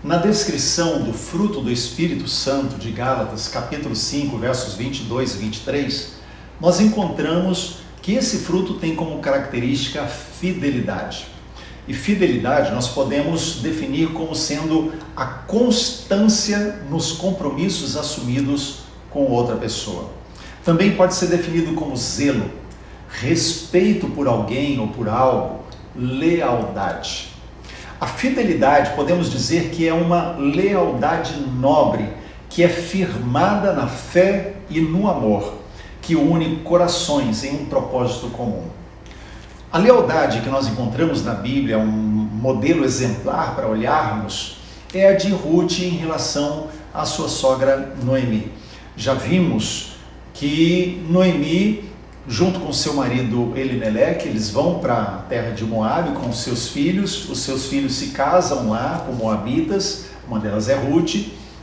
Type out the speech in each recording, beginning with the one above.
Na descrição do fruto do Espírito Santo de Gálatas, capítulo 5, versos 22 e 23, nós encontramos que esse fruto tem como característica a fidelidade. E fidelidade nós podemos definir como sendo a constância nos compromissos assumidos com outra pessoa. Também pode ser definido como zelo, respeito por alguém ou por algo, lealdade. A fidelidade, podemos dizer que é uma lealdade nobre, que é firmada na fé e no amor, que une corações em um propósito comum. A lealdade que nós encontramos na Bíblia, um modelo exemplar para olharmos, é a de Ruth em relação à sua sogra Noemi. Já vimos que Noemi, junto com seu marido Elimeleque, eles vão para a terra de Moabe com os seus filhos se casam lá com moabitas, uma delas é Ruth,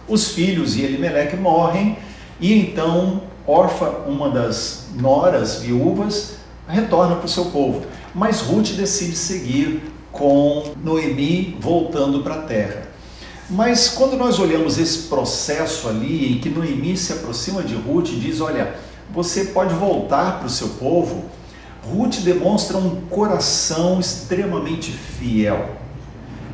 os filhos e Elimeleque morrem, e então Orfa, uma das noras viúvas, retorna para o seu povo. Mas Ruth decide seguir com Noemi voltando para a terra. Mas quando nós olhamos esse processo ali, em que Noemi se aproxima de Ruth e diz, olha, você pode voltar para o seu povo, Ruth demonstra um coração extremamente fiel.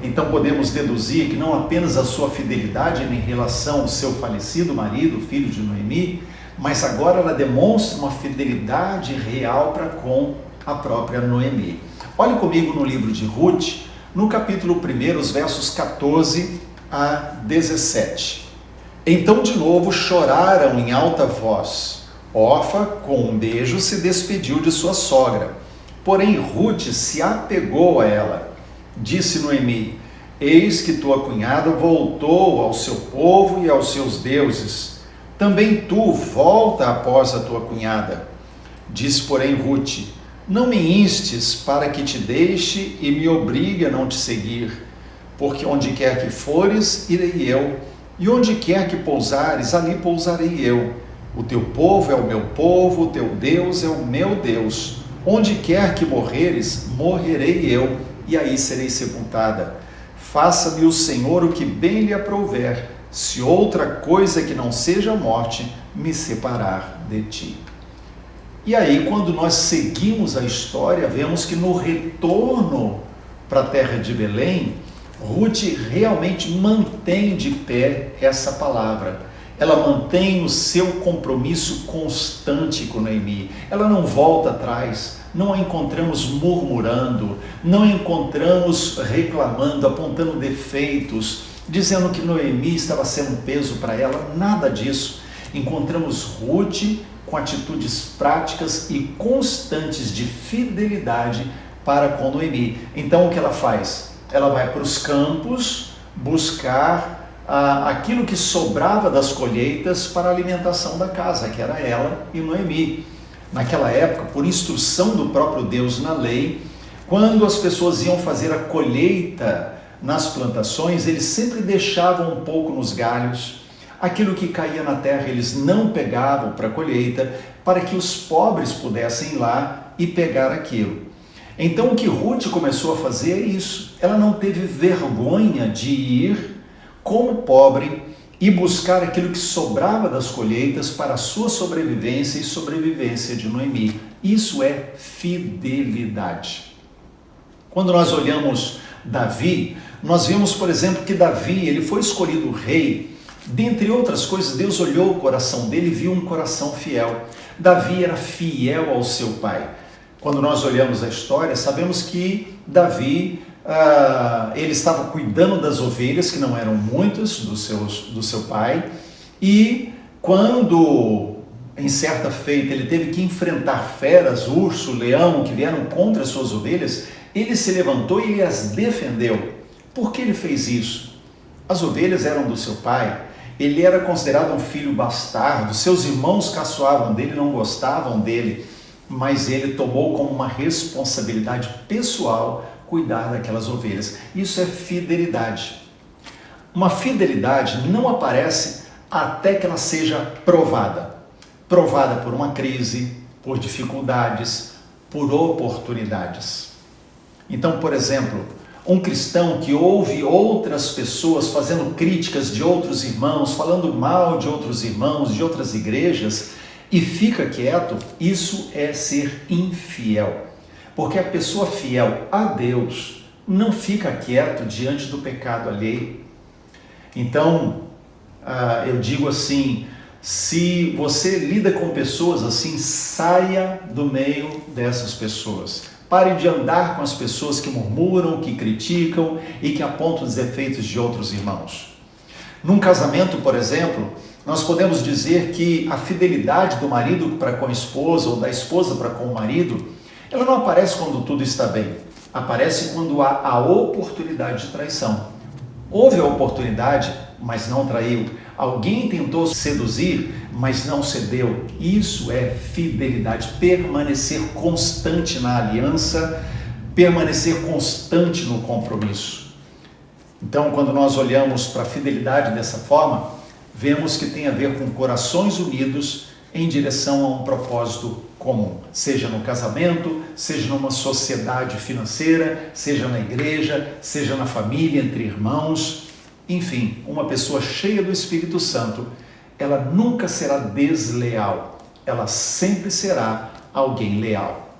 Então podemos deduzir que não apenas a sua fidelidade em relação ao seu falecido marido, filho de Noemi, mas agora ela demonstra uma fidelidade real para com a própria Noemi. Olhe comigo no livro de Ruth, no capítulo 1, os versos 14 a 17. Então de novo choraram em alta voz. Orfa, com um beijo, se despediu de sua sogra. Porém Ruth se apegou a ela. Disse Noemi, eis que tua cunhada voltou ao seu povo e aos seus deuses. Também tu volta após a tua cunhada. Disse, porém, Ruth, não me instes para que te deixe e me obrigue a não te seguir, porque onde quer que fores, irei eu, e onde quer que pousares, ali pousarei eu. O teu povo é o meu povo, o teu Deus é o meu Deus. Onde quer que morreres, morrerei eu, e aí serei sepultada. Faça-me o Senhor o que bem lhe aprouver, se outra coisa que não seja a morte me separar de ti. E aí, quando nós seguimos a história, vemos que no retorno para a terra de Belém, Ruth realmente mantém de pé essa palavra. Ela mantém o seu compromisso constante com Noemi. Ela não volta atrás, não a encontramos murmurando, não a encontramos reclamando, apontando defeitos, dizendo que Noemi estava sendo um peso para ela, nada disso. Encontramos Ruth com atitudes práticas e constantes de fidelidade para com Noemi. Então o que ela faz? Ela vai para os campos buscar aquilo que sobrava das colheitas para a alimentação da casa, que era ela e Noemi. Naquela época, por instrução do próprio Deus na lei, quando as pessoas iam fazer a colheita nas plantações, eles sempre deixavam um pouco nos galhos. Aquilo que caía na terra eles não pegavam para a colheita, para que os pobres pudessem ir lá e pegar aquilo. Então o que Ruth começou a fazer é isso. Ela não teve vergonha de ir como pobre e buscar aquilo que sobrava das colheitas para a sua sobrevivência e sobrevivência de Noemi. Isso é fidelidade. Quando nós olhamos Davi, nós vimos, por exemplo, que Davi ele foi escolhido rei. Dentre outras coisas, Deus olhou o coração dele e viu um coração fiel. Davi era fiel ao seu pai. Quando nós olhamos a história, sabemos que Davi, ele estava cuidando das ovelhas, que não eram muitas, do seu pai, e quando, em certa feita, ele teve que enfrentar feras, urso, leão, que vieram contra as suas ovelhas, ele se levantou e ele as defendeu. Por que ele fez isso? As ovelhas eram do seu pai, ele era considerado um filho bastardo, seus irmãos caçoavam dele, não gostavam dele, mas ele tomou como uma responsabilidade pessoal cuidar daquelas ovelhas. Isso é fidelidade. Uma fidelidade não aparece até que ela seja provada. Provada por uma crise, por dificuldades, por oportunidades. Então, por exemplo, Um cristão que ouve outras pessoas fazendo críticas de outros irmãos, falando mal de outros irmãos, de outras igrejas, e fica quieto, isso é ser infiel. Porque a pessoa fiel a Deus não fica quieto diante do pecado alheio. Então, eu digo assim, se você lida com pessoas assim, saia do meio dessas pessoas. Pare de andar com as pessoas que murmuram, que criticam e que apontam os defeitos de outros irmãos. Num casamento, por exemplo, nós podemos dizer que a fidelidade do marido para com a esposa ou da esposa para com o marido, ela não aparece quando tudo está bem. Aparece quando há a oportunidade de traição. Houve a oportunidade, mas não traiu. Alguém tentou seduzir, mas não cedeu. Isso é fidelidade. Permanecer constante na aliança, permanecer constante no compromisso. Então, quando nós olhamos para a fidelidade dessa forma, vemos que tem a ver com corações unidos em direção a um propósito comum, seja no casamento, seja numa sociedade financeira, seja na igreja, seja na família, entre irmãos. Enfim, uma pessoa cheia do Espírito Santo, ela nunca será desleal, ela sempre será alguém leal.